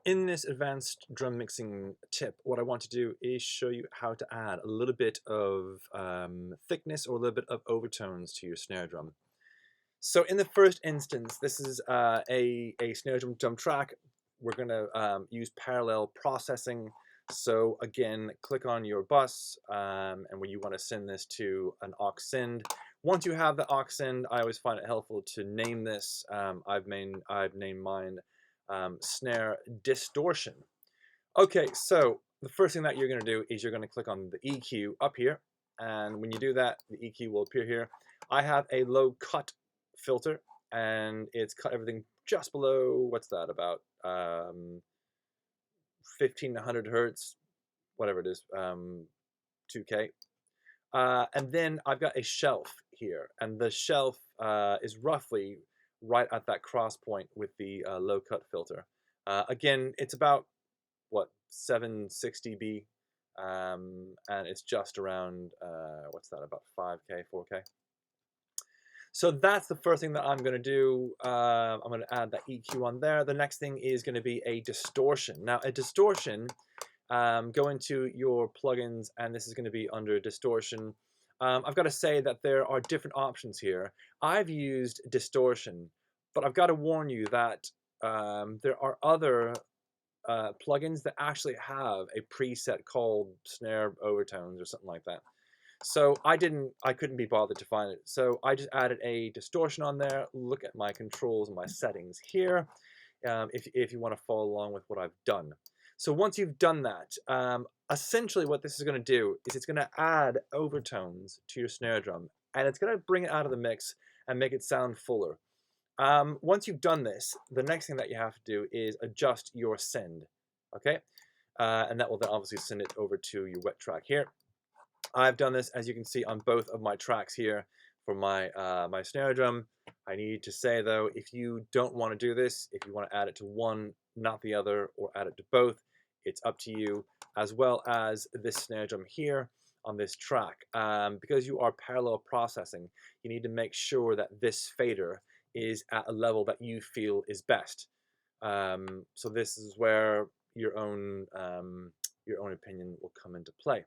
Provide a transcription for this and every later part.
In this advanced drum mixing tip, what I want to do is show you how to add a little bit of thickness or a little bit of overtones to your snare drum. So in the first instance, this is a snare drum track. We're going to use parallel processing. So again, click on your bus, and when you want to send this to an aux send. Once you have the aux send, I always find it helpful to name this. I've named mine Snare Distortion. Okay, so the first thing that you're going to do is you're going to click on the EQ up here, and when you do that, the EQ will appear here. I have a low cut filter, and it's cut everything just below, what's that, about 1500 hertz, whatever it is, 2K. And then I've got a shelf here, and the shelf is roughly right at that cross point with the low cut filter. Again, it's about what 760B, and it's just around what's that, about 5K, 4K. So that's the first thing that I'm going to do. I'm going to add that EQ on there. The next thing is going to be a distortion. Now, a distortion, go into your plugins, and this is going to be under distortion. I've got to say that there are different options here. I've used distortion, but I've got to warn you that there are other plugins that actually have a preset called snare overtones or something like that. So I couldn't be bothered to find it. So I just added a distortion on there. Look at my controls and my settings here, if you want to follow along with what I've done. So once you've done that, essentially what this is going to do is it's going to add overtones to your snare drum, and it's going to bring it out of the mix and make it sound fuller. Once you've done this, the next thing that you have to do is adjust your send, okay? And that will then obviously send it over to your wet track here. I've done this, as you can see, on both of my tracks here for my my snare drum. I need to say, though, if you don't want to do this, if you want to add it to one, not the other, or add it to both, it's up to you, as well as this snare drum here on this track. Because you are parallel processing, you need to make sure that this fader is at a level that you feel is best. So this is where your own opinion will come into play.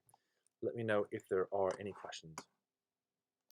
Let me know if there are any questions.